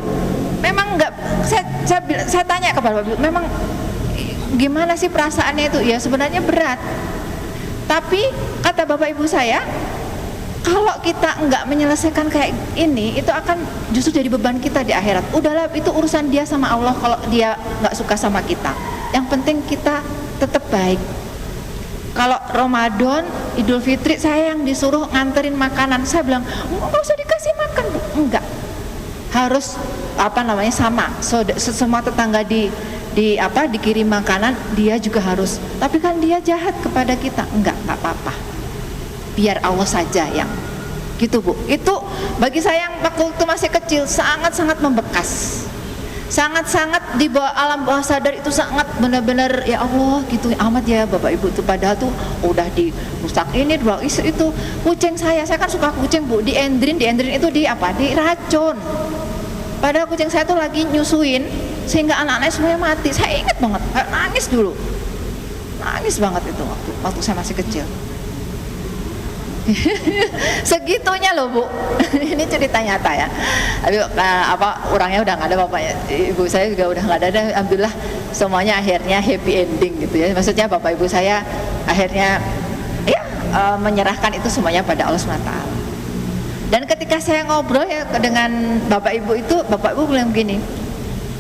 Memang enggak, saya tanya kepada bapak ibu, memang gimana sih perasaannya itu? Ya sebenarnya berat. Tapi kata bapak ibu saya, kalau kita enggak menyelesaikan kayak ini, itu akan justru jadi beban kita di akhirat. Udahlah, itu urusan dia sama Allah kalau dia enggak suka sama kita. Yang penting kita tetap baik. Kalau Ramadan, Idul Fitri, saya yang disuruh nganterin makanan, saya bilang, enggak usah dikasih makan Bu. Enggak, harus sama. Semua tetangga dikirim makanan, dia juga harus. Tapi kan dia jahat kepada kita. Enggak apa-apa, biar Allah saja yang gitu Bu. Itu bagi saya yang waktu itu masih kecil sangat-sangat membekas, sangat-sangat di bawah alam bawah sadar itu, sangat benar-benar ya Allah gitu amat ya bapak ibu tuh. Padahal tuh udah dirusak ini dua itu. Kucing saya kan suka kucing Bu, diendrin itu diracun. Padahal kucing saya tuh lagi nyusuin sehingga anak-anaknya semuanya mati. Saya ingat banget, nangis dulu, nangis banget itu waktu saya masih kecil. Segitunya loh Bu. Ini cerita nyata ya. Tapi orangnya udah nggak ada, bapaknya, ibu saya juga udah nggak ada. Alhamdulillah semuanya akhirnya happy ending gitu ya. Maksudnya bapak ibu saya akhirnya menyerahkan itu semuanya pada Allah SWT. Dan ketika saya ngobrol ya dengan bapak ibu itu, bapak ibu bilang begini,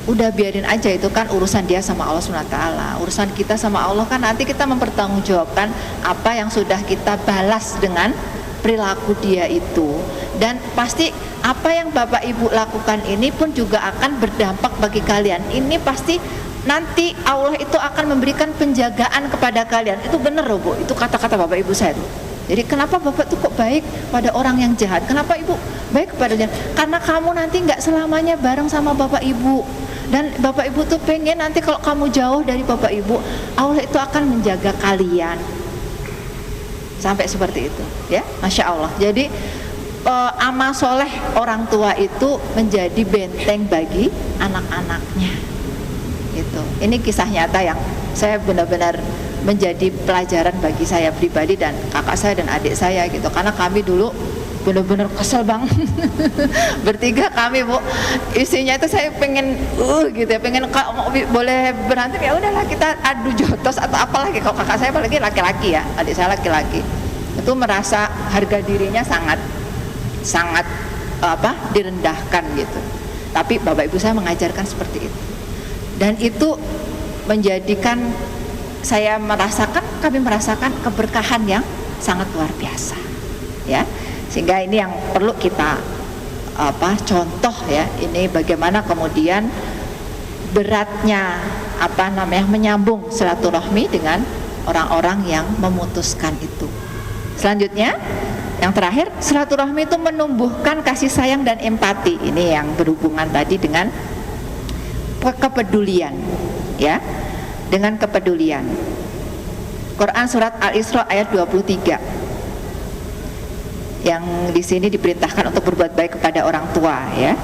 udah biarin aja, itu kan urusan dia sama Allah SWT. Urusan kita sama Allah kan nanti kita mempertanggungjawabkan apa yang sudah kita balas dengan perilaku dia itu. Dan pasti apa yang bapak ibu lakukan ini pun juga akan berdampak bagi kalian. Ini pasti nanti Allah itu akan memberikan penjagaan kepada kalian. Itu benar loh Bu, itu kata-kata bapak ibu saya tuh. Jadi kenapa bapak tuh kok baik pada orang yang jahat? Kenapa ibu baik kepada dia? Karena kamu nanti nggak selamanya bareng sama bapak ibu. Dan bapak ibu tuh pengen nanti kalau kamu jauh dari bapak ibu, Allah itu akan menjaga kalian. Sampai seperti itu ya, Masya Allah. Jadi amal soleh orang tua itu menjadi benteng bagi anak-anaknya. Itu. Ini kisah nyata yang saya benar-benar menjadi pelajaran bagi saya pribadi dan kakak saya dan adik saya gitu. Karena kami dulu benar-benar kesel bang. Bertiga kami Bu, isinya itu saya pengen gitu ya, pengen boleh berantem ya udahlah kita adu jotos atau apalagi. Kalau kakak saya apalagi laki-laki ya, adik saya laki-laki, itu merasa harga dirinya sangat direndahkan gitu. Tapi bapak ibu saya mengajarkan seperti itu, dan itu menjadikan kami merasakan keberkahan yang sangat luar biasa ya. Sehingga ini yang perlu kita contoh ya, ini bagaimana kemudian beratnya menyambung silaturahmi dengan orang-orang yang memutuskan itu. Selanjutnya yang terakhir, silaturahmi itu menumbuhkan kasih sayang dan empati. Ini yang berhubungan tadi dengan kepedulian ya, dengan kepedulian. Quran surat Al-Isra ayat 23, yang di sini diperintahkan untuk berbuat baik kepada orang tua ya.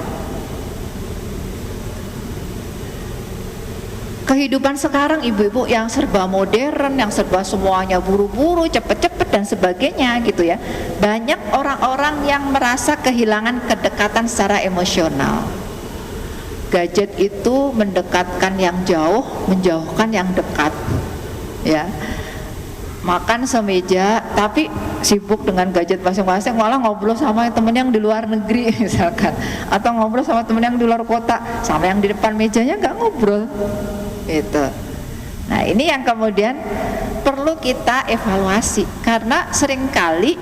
Kehidupan sekarang ibu-ibu yang serba modern, yang serba semuanya buru-buru, cepet-cepet dan sebagainya gitu ya. Banyak orang-orang yang merasa kehilangan kedekatan secara emosional. Gadget itu mendekatkan yang jauh, menjauhkan yang dekat ya. Makan semeja tapi sibuk dengan gadget masing-masing, malah ngobrol sama temen yang di luar negeri misalkan, atau ngobrol sama temen yang di luar kota, sama yang di depan mejanya nggak ngobrol gitu. Nah ini yang kemudian perlu kita evaluasi, karena seringkali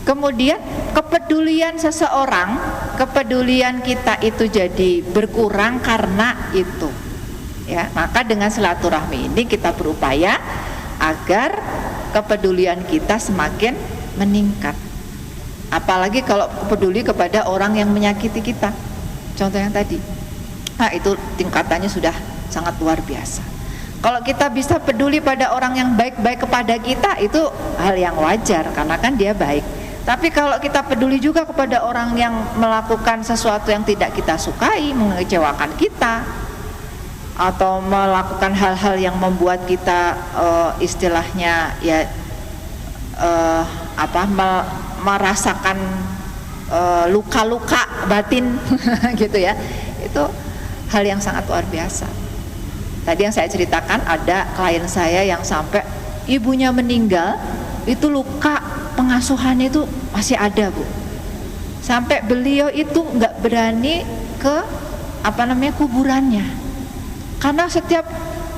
kemudian kepedulian seseorang, kepedulian kita itu jadi berkurang karena itu ya. Maka dengan silaturahmi ini kita berupaya agar kepedulian kita semakin meningkat. Apalagi kalau peduli kepada orang yang menyakiti kita, contoh yang tadi, nah itu tingkatannya sudah sangat luar biasa. Kalau kita bisa peduli pada orang yang baik-baik kepada kita, itu hal yang wajar karena kan dia baik. Tapi kalau kita peduli juga kepada orang yang melakukan sesuatu yang tidak kita sukai, mengecewakan kita, atau melakukan hal-hal yang membuat kita istilahnya ya merasakan luka-luka batin gitu ya, itu hal yang sangat luar biasa. Tadi yang saya ceritakan, ada klien saya yang sampai ibunya meninggal, itu luka pengasuhannya itu masih ada, Bu. Sampai beliau itu nggak berani ke kuburannya, karena setiap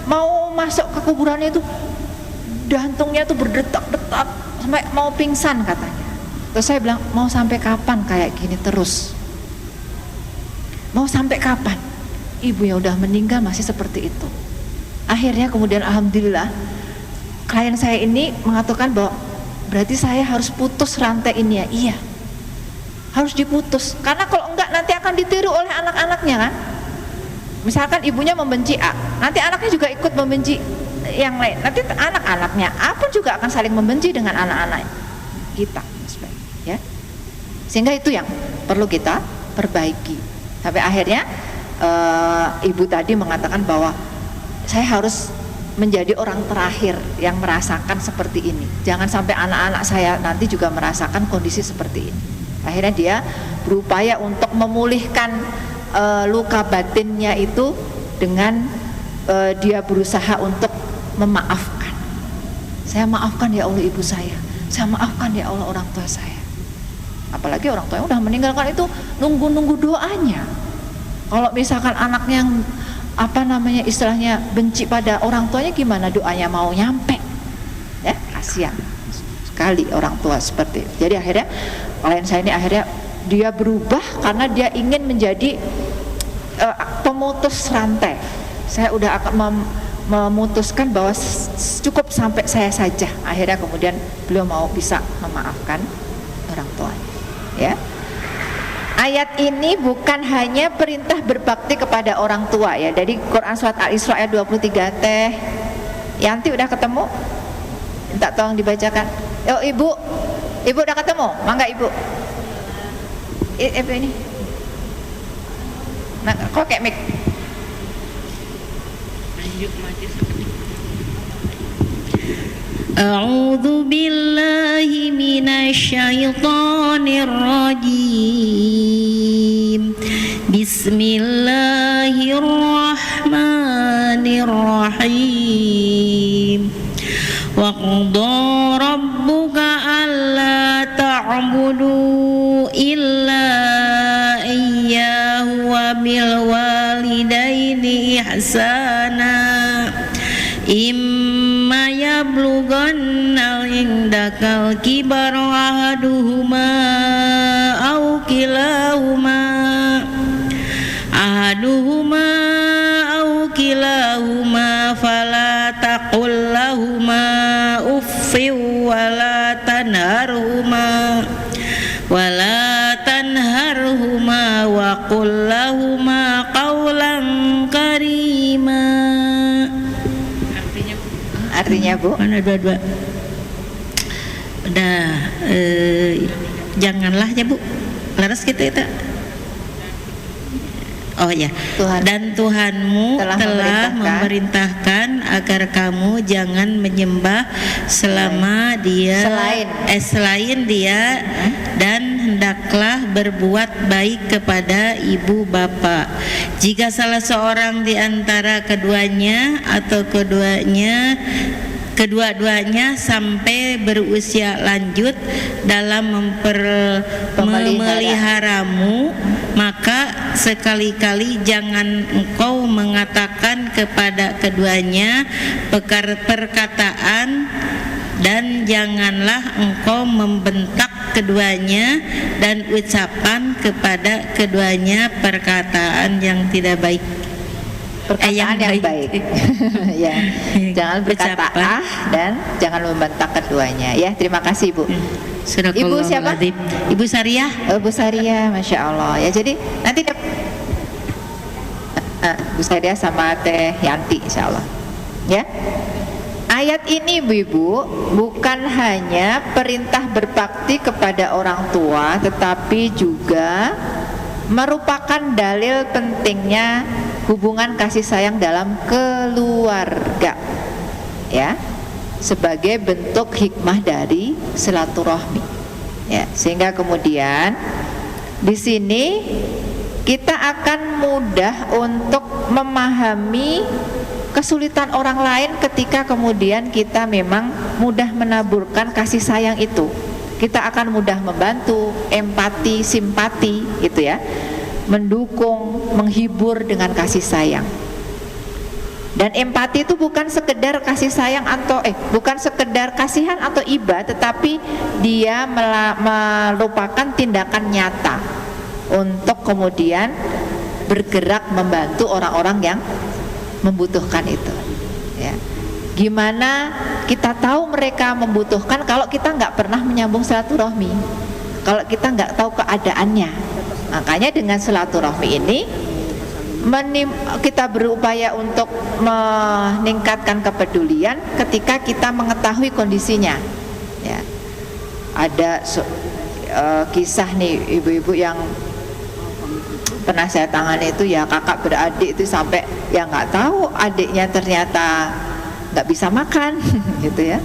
mau masuk ke kuburannya itu jantungnya itu berdetak-detak sampai mau pingsan katanya. Terus saya bilang, mau sampai kapan kayak gini terus? Mau sampai kapan? Ibu yang udah meninggal masih seperti itu. Akhirnya kemudian alhamdulillah klien saya ini mengatakan bahwa berarti saya harus putus rantai ini ya. Iya, harus diputus, karena kalau enggak nanti akan ditiru oleh anak-anaknya kan. Misalkan ibunya membenci A, nanti anaknya juga ikut membenci yang lain. Nanti anak-anaknya A pun juga akan saling membenci dengan anak-anak kita, ya. Sehingga itu yang perlu kita perbaiki. Sampai akhirnya ibu tadi mengatakan bahwa saya harus menjadi orang terakhir yang merasakan seperti ini. Jangan sampai anak-anak saya nanti juga merasakan kondisi seperti ini. Akhirnya dia berupaya untuk memulihkan luka batinnya itu dengan dia berusaha untuk memaafkan. Saya maafkan ya Allah ibu saya maafkan ya Allah orang tua saya. Apalagi orang tua yang udah meninggalkan itu nunggu-nunggu doanya. Kalau misalkan anaknya yang istilahnya benci pada orang tuanya, gimana doanya mau nyampe? Ya, kasihan sekali orang tua seperti itu. Jadi akhirnya klien saya ini akhirnya dia berubah karena dia ingin menjadi pemutus rantai. Saya udah akan memutuskan bahwa cukup sampai saya saja. Akhirnya kemudian beliau mau bisa memaafkan orang tuanya. Ya. Ayat ini bukan hanya perintah berbakti kepada orang tua ya. Dari Quran surat Al-Isra ayat 23 teh. Yanti udah ketemu? Minta tolong dibacakan. Oh ibu udah ketemu? Mangga ibu. Ibu ini. Nah, kok kayak mic? A'udzu billahi minasyaitonir rajim. Bismillahirrahmanirrahim. Wa qadara rabbuka alla ta'budu illa iyyahu wa bil walidaini ihsana. Imma yablughanna indakal kibara ahaduhuma aw kilahuma fala taqul lahuma uffin wala tanharhuma wa qul lahuma qawlan karima. Artinya Bu? Mana dua-dua? Udah, janganlah ya Bu, laras gitu itu. Oh ya, dan Tuhanmu telah memerintahkan agar kamu jangan menyembah selama dia selain dia, dan hendaklah berbuat baik kepada ibu bapa. Jika salah seorang di antara keduanya atau kedua-duanya sampai berusia lanjut dalam memeliharamu, maka sekali-kali jangan engkau mengatakan kepada keduanya perkataan, dan janganlah engkau membentak keduanya dan ucapan kepada keduanya perkataan yang tidak baik. perkataan yang baik. Ya, jangan berkata Ucapan. dan jangan membentak keduanya. Ya, terima kasih Bu. Ibu siapa? Ibu Sariah. Bu Saria, Masya Allah. Ya, jadi nanti Bu Saria sama Teh Yanti, Insya Allah. Ya. Ayat ini Ibu bukan hanya perintah berbakti kepada orang tua, tetapi juga merupakan dalil pentingnya hubungan kasih sayang dalam keluarga. Ya. Sebagai bentuk hikmah dari silaturahmi. Ya, sehingga kemudian di sini kita akan mudah untuk memahami kesulitan orang lain ketika kemudian kita memang mudah menaburkan kasih sayang itu. Kita akan mudah membantu, empati, simpati gitu ya. Mendukung, menghibur dengan kasih sayang. Dan empati itu bukan sekedar kasih sayang atau bukan sekedar kasihan atau iba, tetapi dia merupakan tindakan nyata untuk kemudian bergerak membantu orang-orang yang membutuhkan itu. Ya. Gimana kita tahu mereka membutuhkan kalau kita nggak pernah menyambung silaturahmi, kalau kita nggak tahu keadaannya. Makanya dengan silaturahmi ini kita berupaya untuk meningkatkan kepedulian ketika kita mengetahui kondisinya. Ya. Ada kisah nih ibu-ibu yang pernah saya tangani itu ya, kakak beradik itu sampai ya nggak tahu adiknya ternyata nggak bisa makan gitu ya.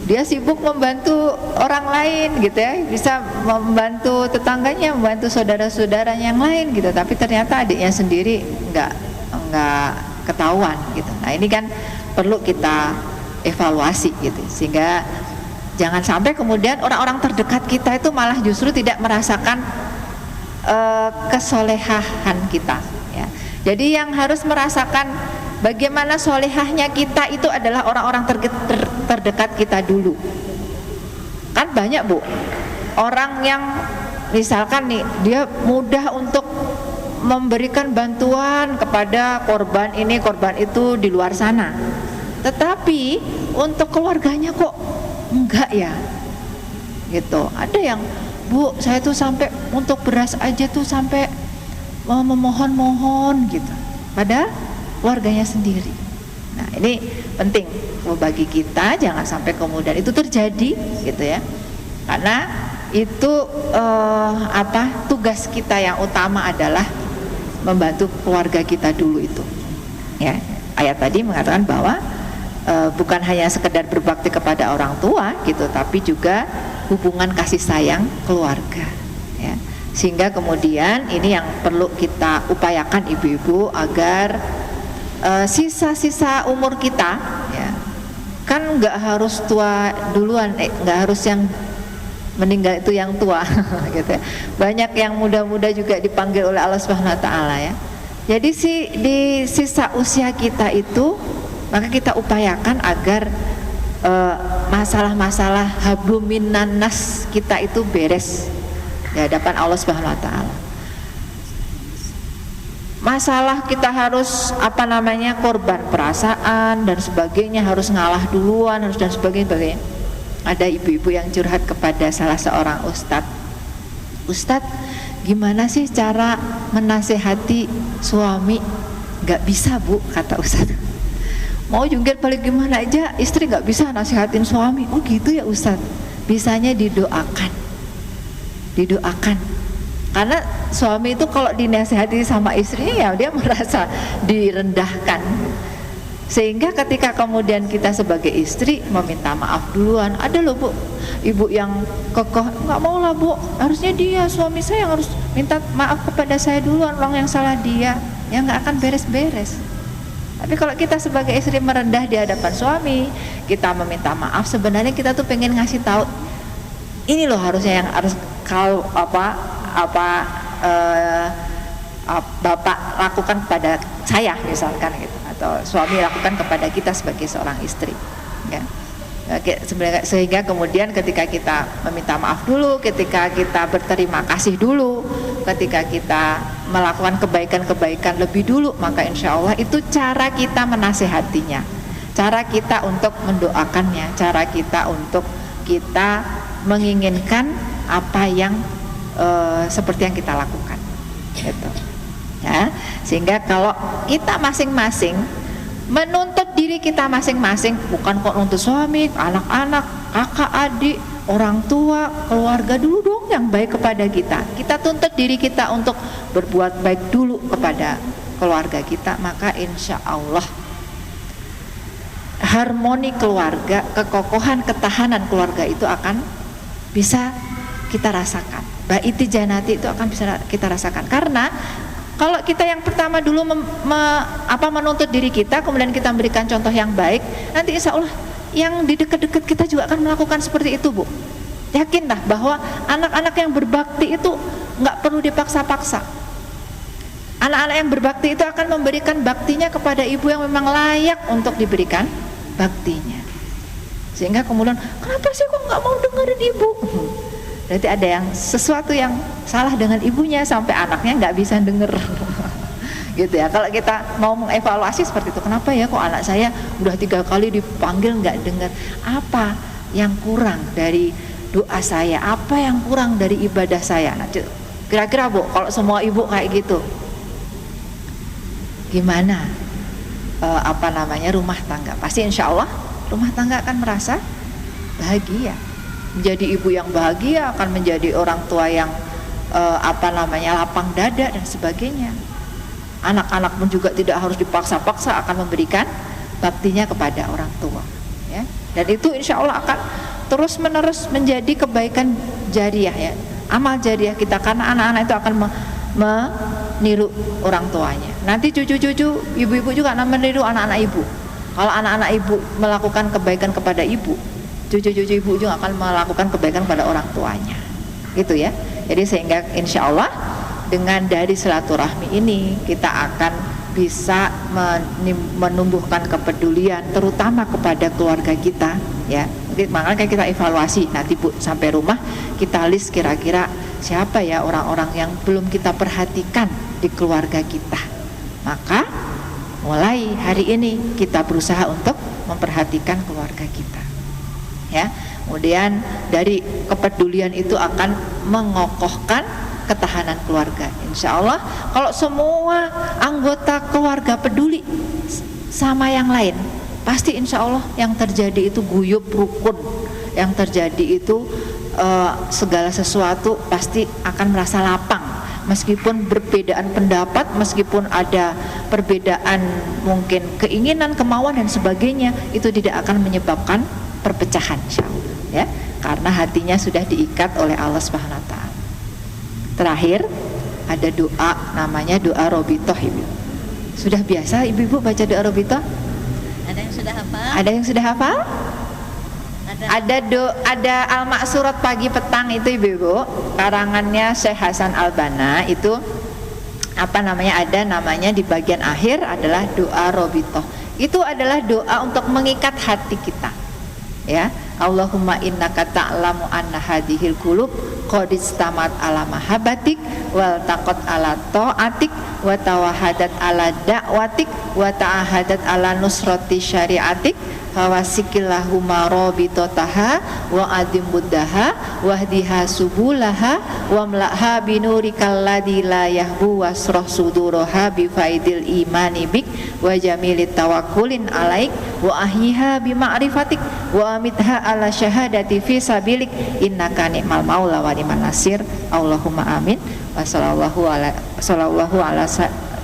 Dia sibuk membantu orang lain gitu ya, bisa membantu tetangganya, membantu saudara-saudaranya yang lain gitu, tapi ternyata adiknya sendiri nggak ketahuan gitu. Nah ini kan perlu kita evaluasi gitu, sehingga jangan sampai kemudian orang-orang terdekat kita itu malah justru tidak merasakan kesolehahan kita ya. Jadi yang harus merasakan bagaimana solehahnya kita itu adalah orang-orang terdekat kita dulu. Kan banyak Bu, orang yang misalkan nih dia mudah untuk memberikan bantuan kepada korban ini, korban itu di luar sana, tetapi untuk keluarganya kok enggak ya gitu. Ada yang Bu, saya tuh sampai untuk beras aja tuh sampai memohon-mohon gitu, padahal warganya sendiri. Nah ini penting bagi kita, jangan sampai kemudian itu terjadi gitu ya, karena itu tugas kita yang utama adalah membantu keluarga kita dulu itu ya. Ayat tadi mengatakan bahwa bukan hanya sekedar berbakti kepada orang tua gitu, tapi juga hubungan kasih sayang keluarga ya. Sehingga kemudian ini yang perlu kita upayakan ibu-ibu, agar sisa-sisa umur kita ya, kan nggak harus tua duluan, nggak harus yang meninggal itu yang tua gitu ya. Banyak yang muda-muda juga dipanggil oleh Allah Subhanahu wa taala ya. Jadi di sisa usia kita itu, maka kita upayakan agar masalah-masalah hablum minan nas kita itu beres di hadapan Allah Subhanahu wa taala. Masalah kita harus korban perasaan dan sebagainya, harus ngalah duluan, harus dan sebagainya. Ada ibu-ibu yang curhat kepada salah seorang Ustadz, gimana sih cara menasehati suami? Gak bisa Bu, kata Ustadz. Mau jungkir balik gimana aja, istri gak bisa nasihatin suami. Oh gitu ya Ustadz. Bisanya didoakan. Karena suami itu kalau dinasihati sama istrinya ya dia merasa direndahkan. Sehingga ketika kemudian kita sebagai istri meminta maaf duluan, ada loh Bu, ibu yang kokoh, nggak mau lah Bu, harusnya dia, suami saya yang harus minta maaf kepada saya duluan, orang yang salah dia, ya nggak akan beres-beres. Tapi kalau kita sebagai istri merendah di hadapan suami, kita meminta maaf, sebenarnya kita tuh pengen ngasih tahu, ini loh harusnya yang harus kalau Bapak lakukan kepada saya misalkan gitu, atau suami lakukan kepada kita sebagai seorang istri ya. Sehingga kemudian ketika kita meminta maaf dulu, ketika kita berterima kasih dulu, ketika kita melakukan kebaikan-kebaikan lebih dulu, maka insya Allah itu cara kita menasehatinya, cara kita untuk mendoakannya, cara kita untuk kita menginginkan apa yang seperti yang kita lakukan, gitu. Ya, sehingga kalau kita masing-masing menuntut diri kita masing-masing, bukan kok nuntut suami, anak-anak, kakak, adik, orang tua, keluarga dulu dong yang baik kepada kita. Kita tuntut diri kita untuk berbuat baik dulu kepada keluarga kita, maka insya Allah harmoni keluarga, kekokohan, ketahanan keluarga itu akan bisa kita rasakan. Baiti janati itu akan bisa kita rasakan. Karena kalau kita yang pertama dulu menuntut diri kita, kemudian kita memberikan contoh yang baik, nanti insya Allah yang di dekat-dekat kita juga akan melakukan seperti itu, Bu. Yakinlah bahwa anak-anak yang berbakti itu nggak perlu dipaksa-paksa. Anak-anak yang berbakti itu akan memberikan baktinya kepada ibu yang memang layak untuk diberikan baktinya. Sehingga kemudian, kenapa sih kok nggak mau dengerin ibu? Berarti ada yang sesuatu yang salah dengan ibunya sampai anaknya nggak bisa denger. Gitu ya. Kalau kita mau mengevaluasi seperti itu, kenapa ya kok anak saya udah 3 kali dipanggil nggak dengar? Apa yang kurang dari doa saya? Apa yang kurang dari ibadah saya? Nah, kira-kira Bu, kalau semua ibu kayak gitu, gimana rumah tangga? Pasti insya Allah rumah tangga akan merasa bahagia. Menjadi ibu yang bahagia, akan menjadi orang tua yang lapang dada dan sebagainya. Anak-anak pun juga tidak harus dipaksa-paksa akan memberikan baktinya kepada orang tua, ya. Dan itu insya Allah akan terus menerus menjadi kebaikan jariah, ya, amal jariah kita, karena anak-anak itu akan meniru orang tuanya. Nanti cucu-cucu ibu-ibu juga akan meniru anak-anak ibu. Kalau anak-anak ibu melakukan kebaikan kepada ibu, cucu-cucu ibu juga akan melakukan kebaikan pada orang tuanya, gitu ya. Jadi sehingga insya Allah dengan dari silaturahmi ini kita akan bisa menumbuhkan kepedulian terutama kepada keluarga kita, ya. Jadi makanya kita evaluasi nanti Bu, sampai rumah kita list kira-kira siapa ya orang-orang yang belum kita perhatikan di keluarga kita. Maka mulai hari ini kita berusaha untuk memperhatikan keluarga kita, ya. Kemudian dari kepedulian itu akan mengokohkan ketahanan keluarga. Insya Allah kalau semua anggota keluarga peduli sama yang lain, pasti insya Allah yang terjadi itu guyub rukun, yang terjadi itu segala sesuatu pasti akan merasa lapang. Meskipun berbedaan pendapat, meskipun ada perbedaan mungkin keinginan, kemauan dan sebagainya, itu tidak akan menyebabkan perpecahan, insya Allah, ya, karena hatinya sudah diikat oleh Allah Subhanahu Wa Taala. Terakhir ada doa, namanya doa Robitoh, Ibu. Sudah biasa ibu-ibu baca doa Robitoh? Ada yang sudah hafal? Ada yang sudah hafal? Ada Al-Maksurat pagi petang itu ibu-ibu, karangannya Syekh Hasan Al-Banna itu ada namanya di bagian akhir adalah doa Robitoh. Itu adalah doa untuk mengikat hati kita, ya. Allahumma innaka ta'lamu anna hadhil qulub qad istamat ala mahabbatik wal taqat ala ta'atik wa tawahadat ala da'watik wa ta'ahadat ala nusrati syariatik fawasikillahumma rabitataha wa adim buddaha wahdiha subulaha wa mla'ha binurikal ladzi la yahbu wasrah suduraha bi faidil imani bik wa jamilit tawakkulin alaik wa ahyiha bi ma'rifatik wa amitha ala syahadati fi sabilik innaka ni'mal maula wa ni'man nasir. Allahumma amin. Wa sallallahu ala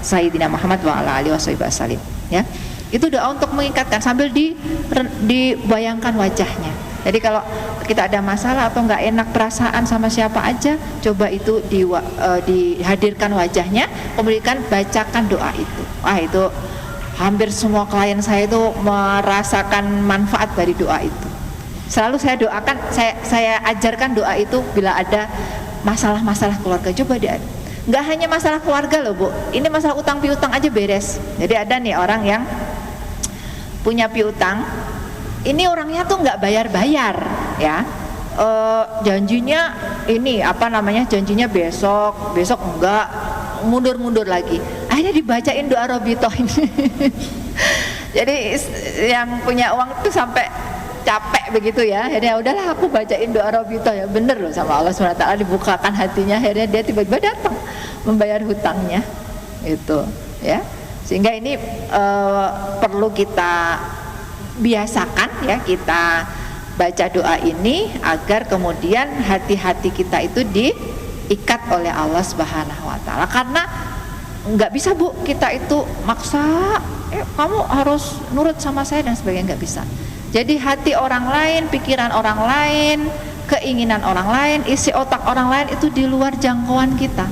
sayyidina Muhammad wa ala alihi wasallam, ya. Itu doa untuk mengikatkan sambil dibayangkan wajahnya. Jadi kalau kita ada masalah atau nggak enak perasaan sama siapa aja, coba itu dihadirkan wajahnya, kemudian bacakan doa itu. Itu hampir semua klien saya itu merasakan manfaat dari doa itu. Selalu saya doakan, saya ajarkan doa itu bila ada masalah-masalah keluarga. Coba dia, nggak hanya masalah keluarga loh Bu, ini masalah utang piutang aja beres. Jadi ada nih orang yang punya piutang, ini orangnya tuh nggak bayar-bayar, ya. janjinya ini apa namanya, janjinya besok enggak, mundur lagi. Akhirnya dibacain doa Robitoh ini. Jadi yang punya uang itu sampai capek begitu ya, akhirnya udahlah aku bacain doa Robitoh ya, bener loh sama Allah SWT, dibukakan hatinya, akhirnya dia tiba-tiba datang membayar hutangnya itu ya. Sehingga ini perlu kita biasakan ya, kita baca doa ini agar kemudian hati-hati kita itu diikat oleh Allah Subhanahu wa taala. Karena nggak bisa Bu, kita itu maksa kamu harus nurut sama saya dan sebagainya, nggak bisa. Jadi hati orang lain, pikiran orang lain, keinginan orang lain, isi otak orang lain itu di luar jangkauan kita,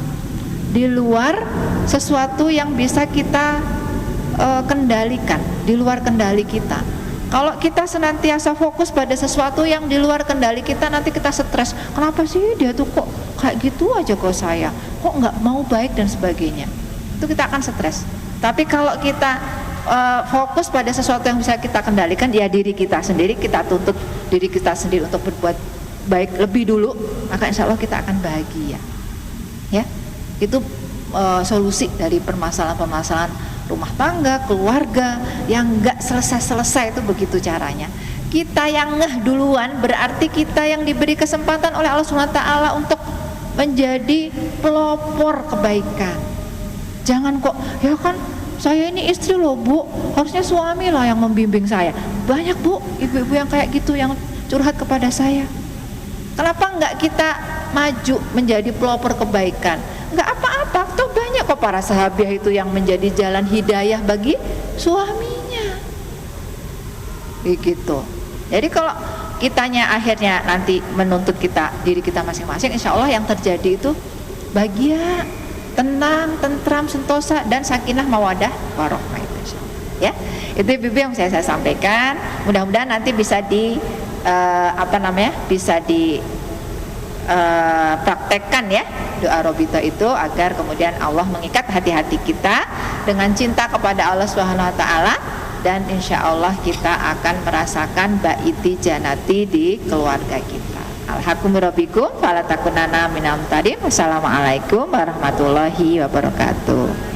di luar sesuatu yang bisa kita kendalikan, di luar kendali kita. Kalau kita senantiasa fokus pada sesuatu yang di luar kendali kita, nanti kita stres. Kenapa sih dia tuh kok kayak gitu aja ke saya, kok nggak mau baik dan sebagainya. Itu kita akan stres. Tapi kalau kita fokus pada sesuatu yang bisa kita kendalikan, ya diri kita sendiri, kita tuntut diri kita sendiri untuk berbuat baik lebih dulu, maka insya Allah kita akan bahagia ya. Itu solusi dari permasalahan-permasalahan rumah tangga, keluarga yang nggak selesai-selesai, itu begitu caranya. Kita yang ngeh duluan, berarti kita yang diberi kesempatan oleh Allah SWT untuk menjadi pelopor kebaikan. Jangan kok, ya kan saya ini istri loh Bu, harusnya suami lah yang membimbing saya. Banyak Bu, ibu-ibu yang kayak gitu, yang curhat kepada saya. Kenapa enggak kita maju menjadi pelopor kebaikan? Enggak apa-apa, tuh banyak kok para sahabiah itu yang menjadi jalan hidayah bagi suaminya. Begitu. Jadi kalau kitanya akhirnya nanti menuntut diri kita masing-masing, insya Allah yang terjadi itu bahagia, tenang, tentram, sentosa, dan sakinah mawadah warohmah itu ya. Itu Ibu yang saya sampaikan. Mudah-mudahan nanti bisa bisa dipraktekkan ya doa Robitoh itu, agar kemudian Allah mengikat hati-hati kita dengan cinta kepada Allah Subhanahu wa taala, dan insya Allah kita akan merasakan baiti janati di keluarga kita. Alhamdulillah, fala takunana minal mumtarin. Wassalamualaikum warahmatullahi wabarakatuh.